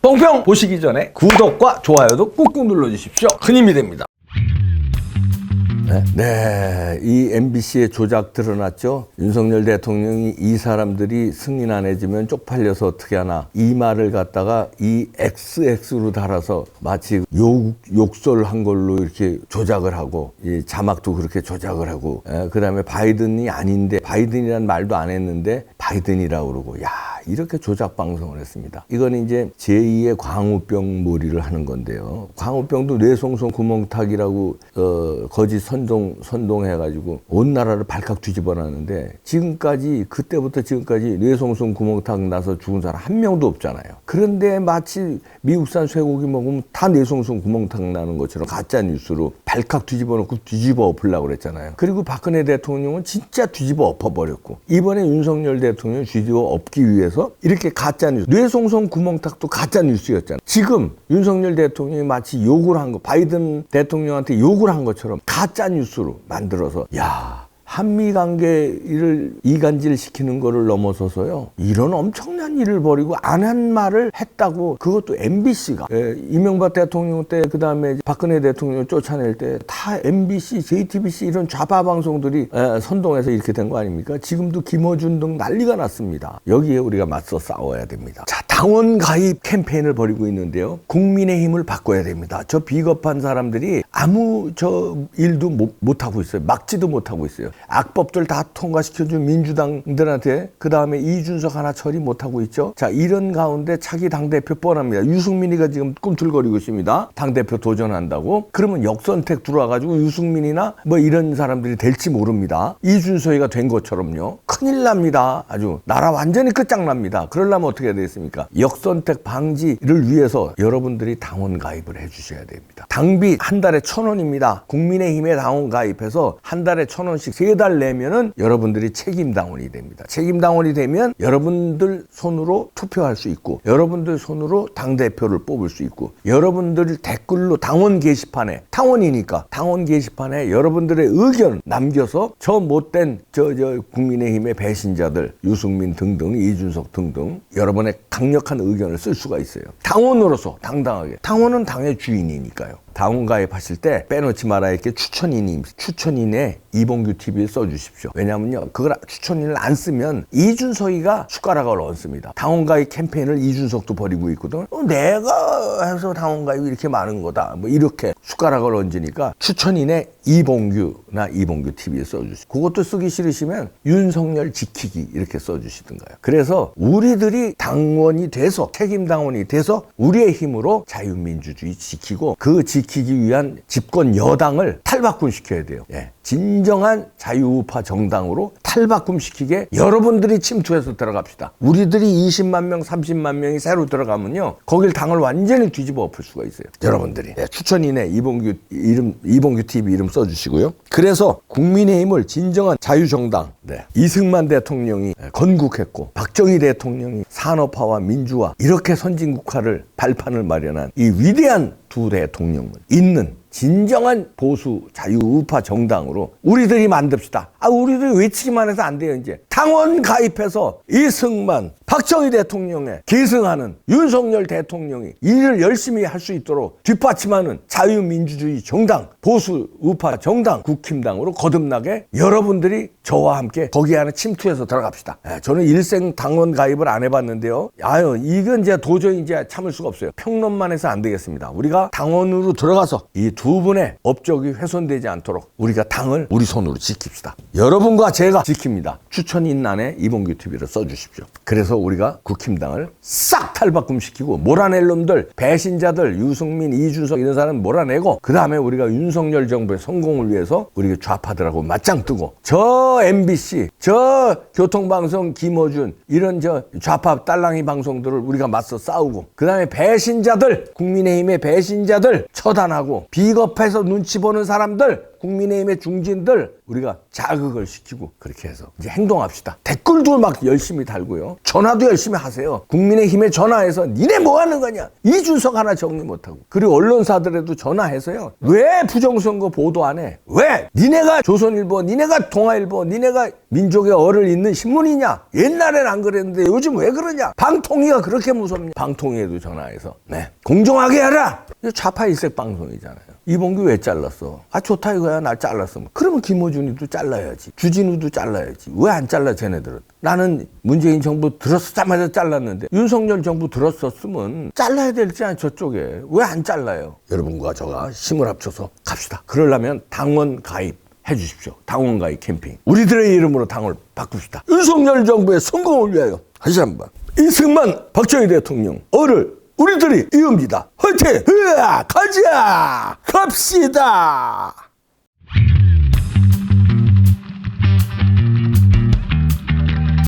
뽕평 보시기 전에 구독과 좋아요도 꾹꾹 눌러주십시오. 큰 힘이 됩니다. 네, 이 MBC의 조작 드러났죠. 윤석열 대통령이 이 사람들이 승인 안 해주면 쪽팔려서 어떻게 하나, 이 말을 갖다가 이 XX로 달아서 마치 욕설한 걸로 이렇게 조작을 하고, 이 자막도 그렇게 조작을 하고, 그 다음에 바이든이 아닌데 바이든이란 말도 안 했는데 바이든이라고 그러고, 야, 이렇게 조작 방송을 했습니다. 이건 이제 제2의 광우병 몰이를 하는 건데요. 광우병도 뇌송송 구멍탁이라고 거짓 선동해가지고 온 나라를 발칵 뒤집어놨는데, 지금까지, 그때부터 지금까지 뇌송송 구멍탁 나서 죽은 사람 한 명도 없잖아요. 그런데 마치 미국산 쇠고기 먹으면 다 뇌송송 구멍탁 나는 것처럼 가짜 뉴스로 발칵 뒤집어놓고 뒤집어 엎으려고 그랬잖아요. 그리고 박근혜 대통령은 진짜 뒤집어 엎어버렸고, 이번에 윤석열 대통령 뒤집어 엎기 위해서 이렇게 가짜 뉴스, 뇌송송 구멍탁도 가짜 뉴스였잖아요. 지금 윤석열 대통령이 마치 욕을 한 거, 바이든 대통령한테 욕을 한 것처럼 가짜 뉴스로 만들어서, 야, 한미 관계를 이간질시키는 거를 넘어서서요, 이런 엄청난 일을 벌이고 안 한 말을 했다고, 그것도 MBC가 이명박 대통령 때, 그 다음에 박근혜 대통령 쫓아낼 때 다 MBC, JTBC 이런 좌파 방송들이 선동해서 이렇게 된 거 아닙니까? 지금도 김어준 등 난리가 났습니다. 여기에 우리가 맞서 싸워야 됩니다. 자, 당원 가입 캠페인을 벌이고 있는데요, 국민의힘을 바꿔야 됩니다. 저 비겁한 사람들이 아무 일도 못하고 있어요. 막지도 못하고 있어요. 악법들 다 통과시켜준 민주당들한테 그 다음에 이준석 하나 처리 못하고 있죠. 자, 이런 가운데 차기 당대표 뻔합니다. 유승민이가 지금 꿈틀거리고 있습니다. 당대표 도전한다고. 그러면 역선택 들어와가지고 유승민이나 뭐 이런 사람들이 될지 모릅니다. 이준석이가 된 것처럼요. 큰일 납니다. 아주 나라 완전히 끝장납니다. 그러려면 어떻게 해야 되겠습니까? 역선택 방지를 위해서 여러분들이 당원 가입을 해주셔야 됩니다. 당비 한 달에 1,000원입니다. 국민의힘에 당원 가입해서 한 달에 1,000원씩 3달 내면은 여러분들이 책임당원이 됩니다. 책임당원이 되면 여러분들 손으로 투표할 수 있고, 여러분들 손으로 당대표를 뽑을 수 있고, 여러분들 댓글로 당원 게시판에, 당원이니까 당원 게시판에 여러분들의 의견 남겨서 저 못된 국민의힘의 배신자들, 유승민 등등, 이준석 등등 여러분의 강력한 의견을 쓸 수가 있어요. 당원으로서 당당하게. 당원은 당의 주인이니까요. 당원 가입하실 때 빼놓지 말아야 할 게 추천인에 이봉규 TV를 써주십시오. 왜냐면요, 그걸 추천인을 안 쓰면 이준석이가 숟가락을 얹습니다. 당원 가입 캠페인을 이준석도 벌이고 있거든. 내가 해서 당원 가입이 이렇게 많은 거다, 뭐 이렇게 숟가락을 얹으니까 추천인에 이봉규나 이봉규 TV에 써주시고, 그것도 쓰기 싫으시면 윤석열 지키기 이렇게 써주시든가요. 그래서 우리들이 당원이 돼서, 책임당원이 돼서 우리의 힘으로 자유민주주의 지키고, 그 지키기 위한 집권 여당을 탈바꿈시켜야 돼요. 예. 진정한 자유우파 정당으로 탈바꿈시키게 여러분들이 침투해서 들어갑시다. 우리들이 20만 명, 30만 명이 새로 들어가면요, 거길 당을 완전히 뒤집어 엎을 수가 있어요. 여러분들이. 네, 추천인에 이봉규 TV 이름 써주시고요. 그래서 국민의힘을 진정한 자유정당, 이승만 대통령이 건국했고, 박정희 대통령이 산업화와 민주화, 이렇게 선진국화를 발판을 마련한 이 위대한 두 대통령을 잇는 진정한 보수 자유우파 정당으로 우리들이 만듭시다. 우리들이 외치기만 해서 안 돼요. 이제 당원 가입해서 이승만, 박정희 대통령에 계승하는 윤석열 대통령이 일을 열심히 할 수 있도록 뒷받침하는 자유민주주의 정당, 보수 우파 정당, 국힘당으로 거듭나게 여러분들이 저와 함께 거기 안에 침투해서 들어갑시다. 저는 일생 당원 가입을 안 해봤는데요, 이건 이제 도저히 이제 참을 수가 없어요. 평론만 해서 안 되겠습니다. 우리가 당원으로 들어가서 이 두 분의 업적이 훼손되지 않도록 우리가 당을 우리 손으로 지킵시다. 여러분과 제가 지킵니다. 추천인란에 이봉규 TV를 써주십시오. 그래서 우리가 국힘당을 싹 탈바꿈시키고, 몰아낼 놈들, 배신자들, 유승민, 이준석 이런 사람 몰아내고, 그 다음에 우리가 윤석열 정부의 성공을 위해서 우리 좌파들하고 맞짱 뜨고, 저 MBC, 저 교통방송 김어준 이런 저 좌파 딸랑이 방송들을 우리가 맞서 싸우고, 그 다음에 배신자들, 국민의힘의 배신자들 처단하고, 비겁해서 눈치 보는 사람들, 국민의힘의 중진들 우리가 자극을 시키고 그렇게 해서 이제 행동합시다. 댓글도 막 열심히 달고요. 전화도 열심히 하세요. 국민의힘에 전화해서 니네 뭐 하는 거냐? 이준석 하나 정리 못하고. 그리고 언론사들에도 전화해서요. 왜 부정선거 보도 안 해? 왜? 니네가 조선일보, 니네가 동아일보, 니네가 민족의 얼을 잇는 신문이냐? 옛날엔 안 그랬는데 요즘 왜 그러냐? 방통위가 그렇게 무섭냐? 방통위에도 전화해서 네, 공정하게 하라. 좌파 일색 방송이잖아요. 이봉규 왜 잘랐어? 아 좋다 이거야. 나 잘랐어. 그러면 김어준이도 잘라야지. 주진우도 잘라야지. 왜 안 잘라 쟤네들은? 나는 문재인 정부 들었자마자 잘랐는데 윤석열 정부 들었었으면 잘라야 될지 않아 저쪽에. 왜 안 잘라요? 여러분과 저가 힘을 합쳐서 갑시다. 그러려면 당원 가입 해주십시오. 당원 가입 캠페인. 우리들의 이름으로 당을 바꿉시다. 윤석열 정부의 성공을 위하여 다시 한번 이승만 박정희 대통령 얼을 우리들이 이읍니다. 화이팅! 가자! 갑시다!